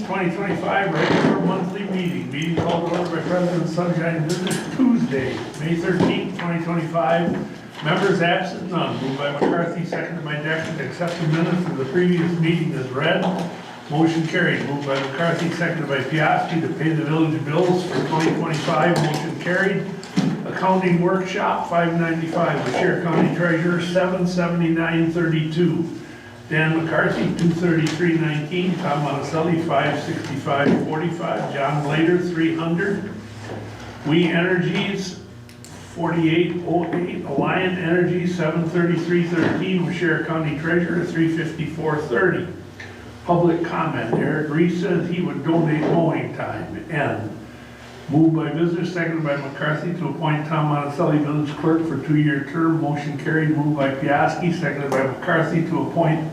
2025, regular monthly meeting. Meeting called to order by President Sunshine Business Tuesday, May 13th, 2025. Members absent, none. Moved by McCarthy, seconded by Decker to accept the minutes of the previous meeting as read. Motion carried. Moved by McCarthy, seconded by Piastri to pay the village bills for 2025. Motion carried. Accounting workshop, $595. The Share County Treasurer, $779.32. Dan McCarthy, $233.19. Tom Monticelli, $565.45. John Blader, $300. We Energies, $48.08. Alliant Energy, $733.13. We Share County Treasurer, $354.30. Public comment. Eric Reese says he would donate mowing time. N. Moved by Visitors, seconded by McCarthy to appoint Tom Monticelli village clerk for 2-year term. Motion carried. Moved by Piastri, seconded by McCarthy to appoint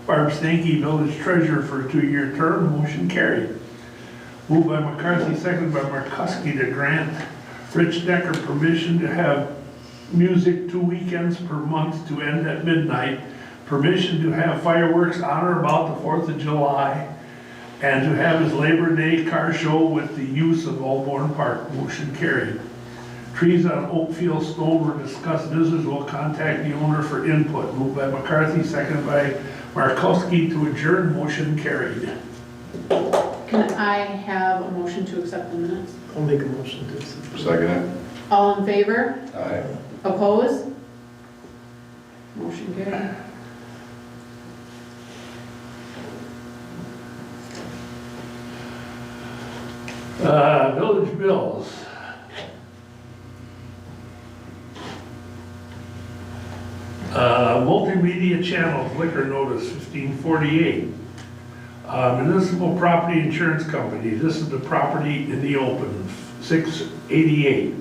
Barb Stanky village treasurer for a 2-year term. Motion carried. Moved by McCarthy, seconded by Markuski to grant Rich Decker permission to have music 2 weekends per month to end at midnight. Permission to have fireworks on or about the 4th of July. And to have his Labor Day car show with the use of Allborn Park. Motion carried. Trees on Oakfield Stone were discussed. Visitors will contact the owner for input. Moved by McCarthy, seconded by Markowski to adjourn. Motion carried. Can I have a motion to accept the minutes? I'll make a motion to accept. Second it. All in favor? Aye. Opposed? Motion carried. Village bills. Multimedia channels, liquor notice, 1548. Municipal property insurance company, this is the property in the open, 688.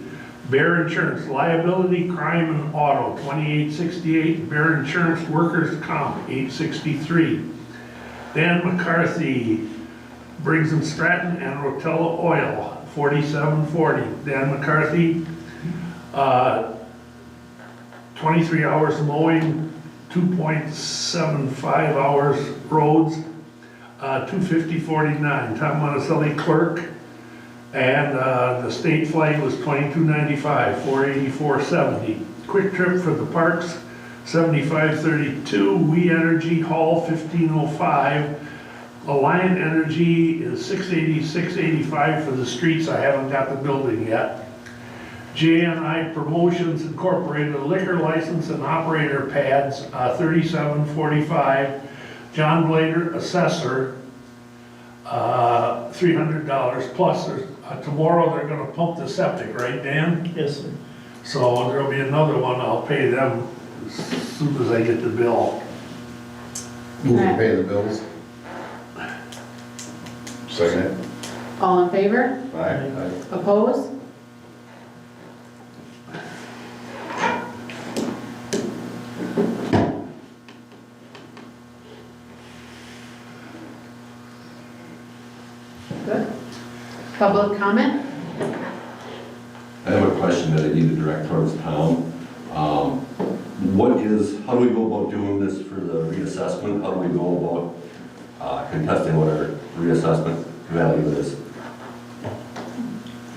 Bear insurance, liability, crime and auto, 2868. Bear insurance, workers comp, 863. Dan McCarthy, Briggs and Stratton and Rotella Oil, 4740. Dan McCarthy, 23 hours mowing, 2.75 hours roads, 250.49. Tom Monticelli clerk, and the state flag was $22.95, 484.70. Quick Trip for the parks, 7532. We Energy Hall, 1505. Alliant Energy is $686.85 for the streets. I haven't got the building yet. JNI Promotions Incorporated, liquor license and operator pads, $37.45. John Blader, assessor, $300. Plus, tomorrow they're going to pump the septic, right, Dan? Yes, sir. So there'll be another one. I'll pay them as soon as I get the bill. Move to pay the bills. Second it. All in favor? Aye. Opposed? Good. Public comment? I have a question that I need to direct towards Tom. How do we go about doing this for the reassessment? How do we go about contesting what our reassessment value is?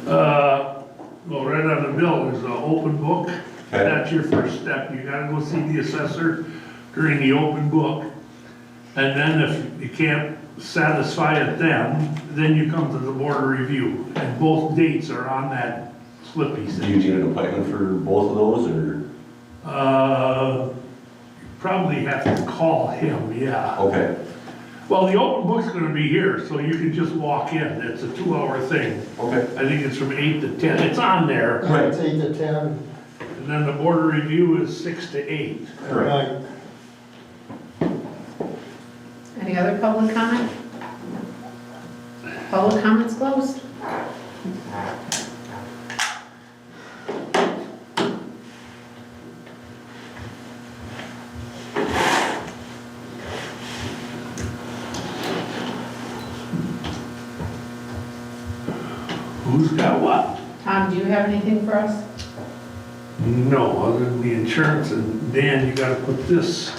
Well, right on the bill, there's an open book. Okay. That's your first step. You gotta go see the assessor during the open book. And then if you can't satisfy it then you come to the board of review. And both dates are on that slip he Do said. you need an appointment for both of those, or? You probably have to call him, yeah. Okay, Well, the open book's gonna be here, so you can just walk in. It's a 2-hour thing. okay. I think it's from 8 to 10. It's on there. Right. It's 8 to 10. And then the board of review is 6 to 8. Correct. Any other public comment? Public comments closed. Who's got what? Tom, do you have anything for us? No, other than the insurance, and Dan, you gotta put this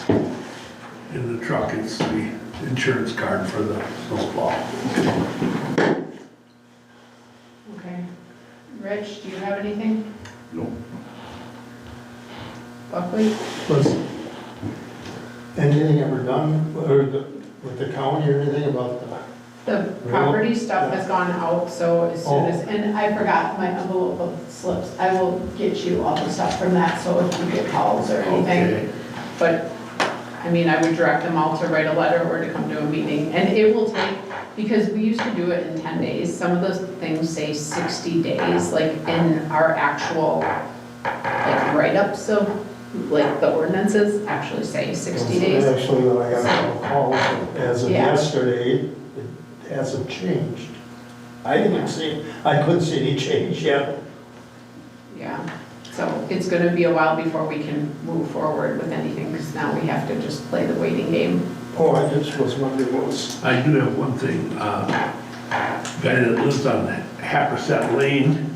in the truck. It's the insurance card for the snowplow. Okay. Rich, do you have anything? No. Buckley? Was anything ever done, with the county or anything about the, The property stuff has gone out, so as soon as, and I forgot my envelope of slips. I will get you all the stuff from that, so if you get calls or anything. Okay. But, I mean, I would direct them all to write a letter or to come to a meeting. And it will take, because we used to do it in 10 days, some of those things say 60 days, like in our actual, like write-ups of, like the ordinances actually say 60 days. Actually, when I got a call, as of Yeah. yesterday, it hasn't changed. I couldn't see any change yet. Yeah, so it's gonna be a while before we can move forward with anything, because now we have to just play the waiting game. Oh, I just was wondering what was, I do have one thing, guy that lives on Happersett Lane,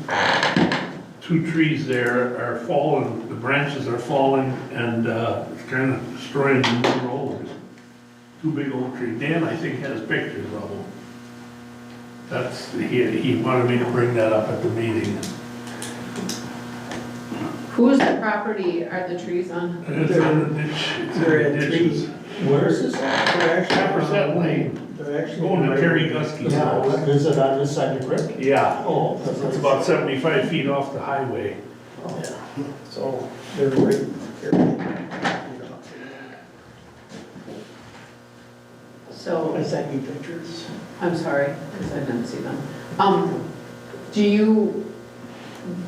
2 trees there are falling, the branches are falling, and it's kind of destroying the new road. 2 big oak trees. Dan, I think, has pictures of them. That's, he wanted me to bring that up at the meeting. Whose property are the trees on? It's in the ditch, it's in They're the in ditches. where is this at? They're actually, Happersett Lane, they're actually. going to Terry Gusky's Yeah, house. is it on this side of the creek? Yeah, Oh, it's about 75 feet off the highway. Yeah, so they're right here. So, I sent you pictures. I'm sorry, because I didn't see them. Do you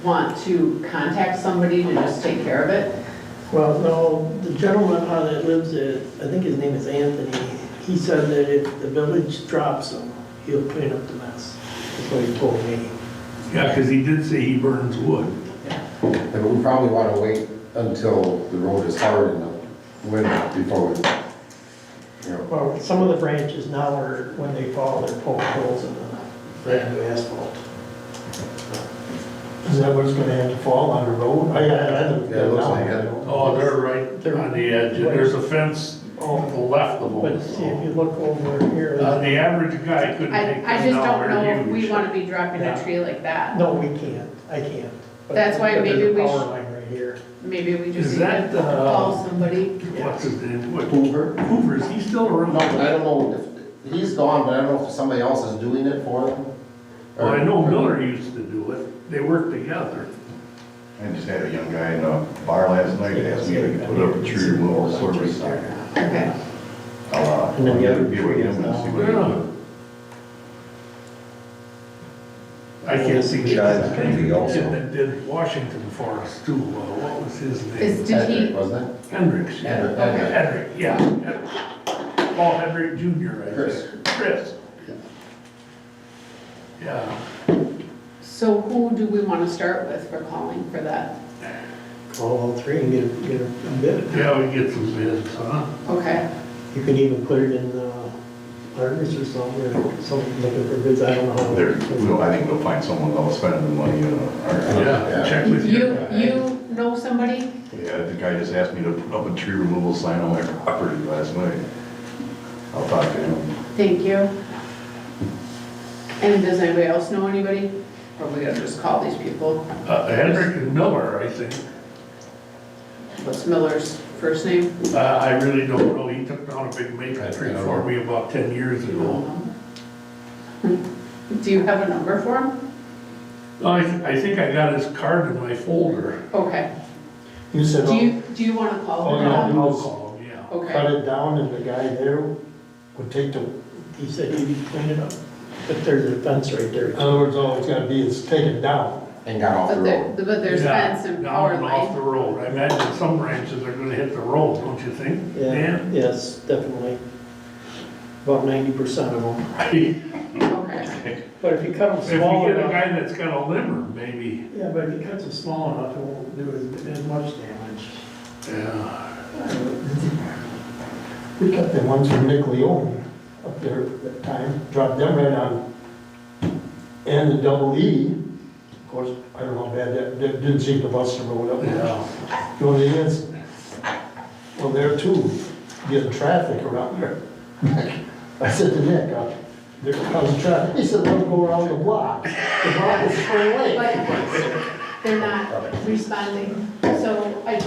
want to contact somebody to just take care of it? Well, no, the gentleman that lives there, I think his name is Anthony, he said that if the village drops them, he'll clean up the mess. That's what he told me. Yeah, because he did say he burns wood. And we probably want to wait until the road is hard in the winter before we, you know. Well, some of the branches now are, when they fall, they're poking holes in the brand new asphalt. Is that what's gonna have to fall on the road? I don't. Yeah, it looks like it. Oh, they're right on the edge, and there's a fence to the left of But them. see, if you look over here. The average guy couldn't take I them just down, don't know they're if we huge. want to be dropping a Yeah. tree like that. No, we can't, I can't. But That's why there's maybe a we power should- line right here. Maybe we just Is need that, to call somebody. What's his name? What- Hoover? Hoover, is he still No, around? but I don't know if, he's gone, but I don't know if somebody else is doing it for them. Well, I know Miller used to do it, they worked together. I just had a young guy in a bar last night ask me if he could put up a tree removal service. Okay. I'll And then the other be with tree him is and see now- what he Yeah. does. I can't think of John his Kennedy name. also. That did Washington for us too, what was his name? Did Hedrick, he, wasn't it? Hendricks, yeah. Hedrick, Okay. Hedrick, yeah. Hedrick. Paul Hedrick Jr., I Chris. think. Chris. Yeah, so who do we want to start with for calling for that? Call all three and get a bid. yeah, we get some bids, huh? Okay, You can even put it in Argus or something, or something looking for bids, I don't know how. I think we'll find someone that'll spend the money on our. Yeah, check with your guy. you know somebody? Yeah, the guy just asked me to put up a tree removal sign on my property last night. I'll talk to him. Thank you. And does anybody else know anybody? Or we gotta just call these people? Hedrick and Miller, I think. What's Miller's first name? I really don't know, he took down a big maple tree for me about 10 years ago. Do you have a number for him? I think I got his card in my folder. Okay. You said, Do you wanna call Oh, him? yeah. now? I'll call him, yeah. cut Okay, it down and the guy there would take the, He said he'd clean it up, but there's a fence right there. in other words, all it's gonna be is take it down. And got off the road. but there's Yeah, fence and down power and off the line. road. I imagine some branches are gonna hit the road, don't you think? Yeah, Dan? yes, definitely. About 90% of them. Okay, But if you cut them If you small get a enough. guy that's got a limber, maybe, Yeah, but if you cut them small enough, it won't do as much damage. yeah. We cut the ones from Nick Leone up there at that time, dropped them right on, and the double E. Of course, I don't know how bad that didn't seem to bust the road up. Yeah. The only thing is, well, there too, getting traffic around there. I said to Nick, how's the traffic? He said, let them go around the block. The block is Spring Lake. But they're not responding. So I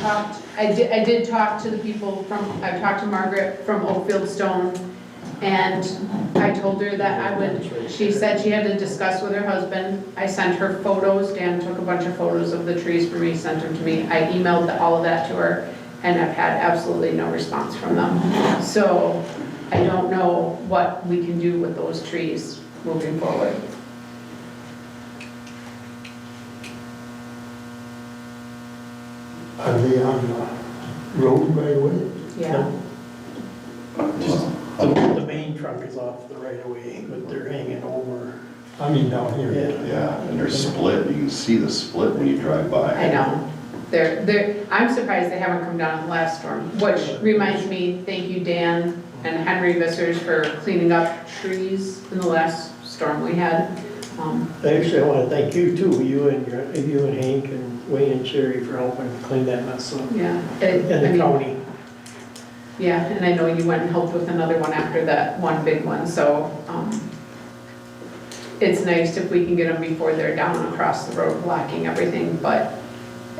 did talk to the people I talked to Margaret from Oakfield Stone, and I told her that she said she had to discuss with her husband. I sent her photos, Dan took a bunch of photos of the trees for me, sent them to me. I emailed all of that to her, and I've had absolutely no response from them. So I don't know what we can do with those trees moving forward. Are they on the road right away? Yeah. Just the main trunk is off the right of way, but they're hanging over. I mean, down here. Yeah. Yeah, and they're split, you can see the split when you drive by. I know. I'm surprised they haven't come down in the last storm, which reminds me, thank you, Dan and Henry Vissers for cleaning up trees in the last storm we had. Actually, I want to thank you too, you and Hank and Wayne and Sherry for helping clean that mess up. Yeah. And the county. Yeah, and I know you went and helped with another one after that one big one, so it's nice if we can get them before they're down across the road blocking everything, but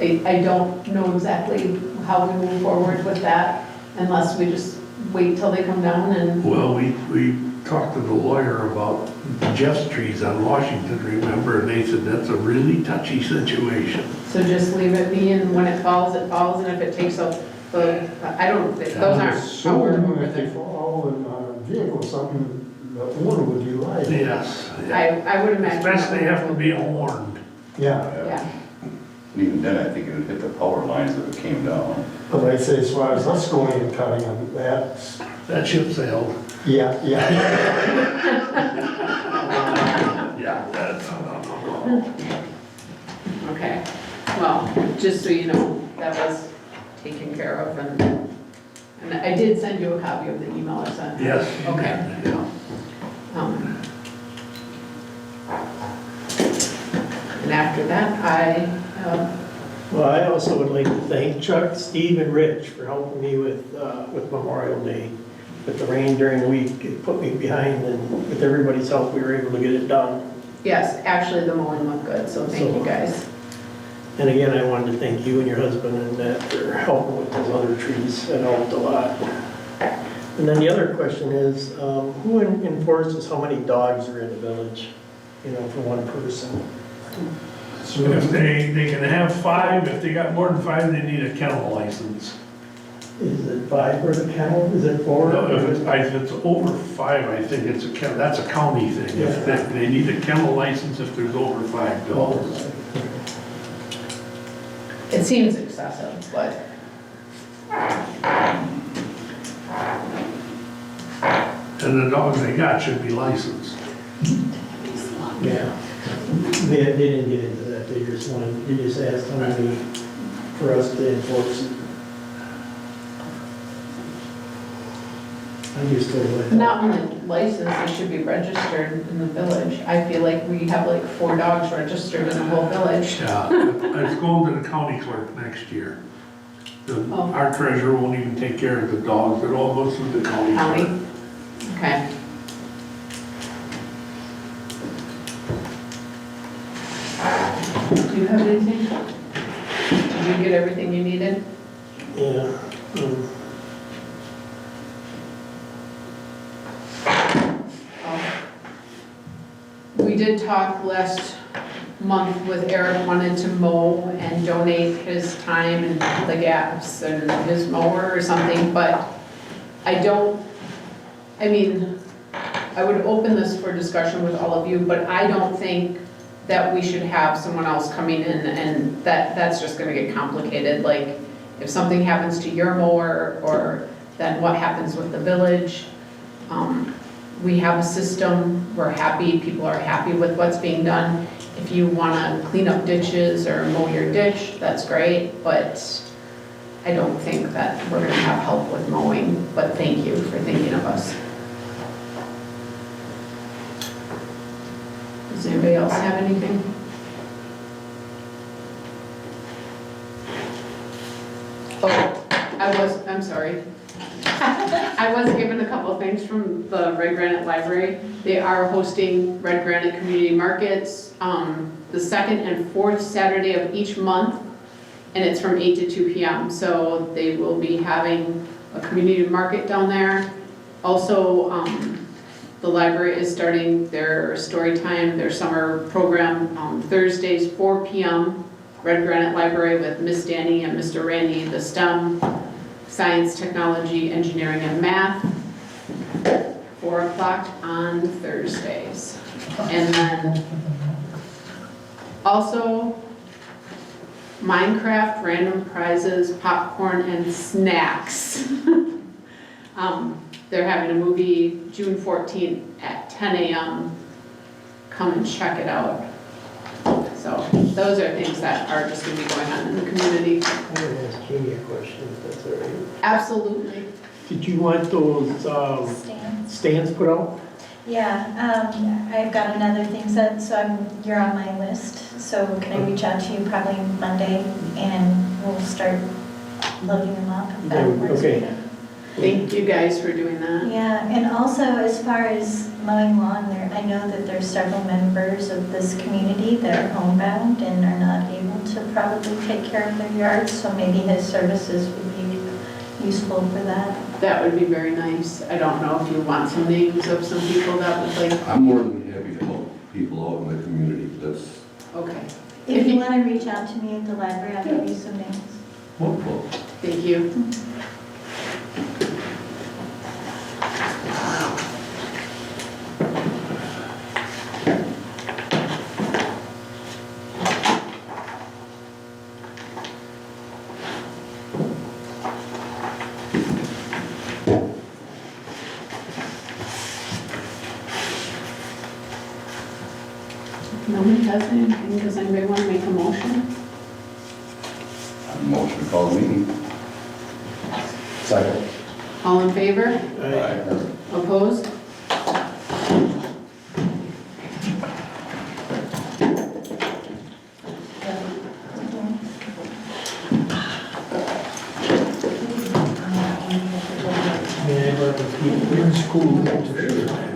I don't know exactly how we move forward with that unless we just wait till they come down and, Well, we talked to the lawyer about Jeff's trees on Washington, remember, and they said that's a really touchy situation. so just leave it be, and when it falls, and if it takes up the, I don't, those aren't So power over if they there. fall in a vehicle or something, the owner would be liable. Yes. I would imagine. Especially have to be warned. Yeah, Yeah, And even then, I think it would hit the power lines if it came down. but I say as far as us going and cutting them, that's, That ship sailed. yeah. Yeah, that's, okay. Well, just so you know, that was taken care of, and I did send you a copy of the email I sent. yes. Okay. Yeah. And after that, Well, I also would like to thank Chuck, Steve, and Rich for helping me with Memorial Day. With the rain during the week, it put me behind, and with everybody's help, we were able to get it done. yes, actually, the mowing looked good, so thank you guys. And again, I wanted to thank you and your husband and that for helping with those other trees. That helped a lot. And then the other question is, who enforces how many dogs are in the village, for one person? If they can have 5, if they got more than 5, they need a kennel license. Is it 5 for the kennel? Is it 4? If it's over 5, I think it's a kennel, that's a county thing. If they need a kennel license if there's over 5 dogs. It seems excessive, but And the dogs they got should be licensed. Yeah. They didn't get into that. They just asked how many for us to enforce it. I just told them. not only licensed, they should be registered in the village. I feel like we have like 4 dogs registered in the whole village. Yeah, it's going to the county clerk next year. Oh. Our treasurer won't even take care of the dogs, it all goes through the county clerk. County? Okay. Do you have anything? Did you get everything you needed? Yeah. We did talk last month with Eric wanted to mow and donate his time and the gaps and his mower or something, but I would open this for discussion with all of you, but I don't think that we should have someone else coming in and that's just gonna get complicated. Like, if something happens to your mower, or then what happens with the village? We have a system, we're happy, people are happy with what's being done. If you wanna clean up ditches or mow your ditch, that's great, but I don't think that we're gonna have help with mowing, but thank you for thinking of us. Does anybody else have anything? Oh, I'm sorry. I was given a couple of things from the Red Granite Library. They are hosting Red Granite Community Markets, the second and fourth Saturday of each month, and it's from 8 to 2 p.m. So they will be having a community market down there. Also, the library is starting their story time, their summer program, Thursdays, 4 p.m. Red Granite Library with Miss Danny and Mr. Randy, the STEM, Science, Technology, Engineering, and Math, 4 o'clock on Thursdays. And then also Minecraft random prizes, popcorn, and snacks. They're having a movie June 14th at 10 a.m. Come and check it out. So those are things that are just going to be going on in the community. I'm gonna ask Jamie a question, if that's all right. Absolutely. Did you want those stands put out? Yeah, I've got another thing, you're on my list, so can I reach out to you probably Monday and we'll start loading them up if that works for Okay. you? Thank you guys for doing that. Yeah, and also as far as mowing lawn, I know that there's several members of this community that are homebound and are not able to probably take care of their yards, so maybe his services would be useful for that. That would be very nice. I don't know if you want some names of some people that would like, I'm more than happy to help people out in the community. That's okay. If you want to reach out to me at the library, I'll give you some names. wonderful. Thank you. Nobody has anything, does anybody want to make a motion? Motion to call the meeting. Second. All in favor? Aye. Opposed? May I have a repeat? We're in school.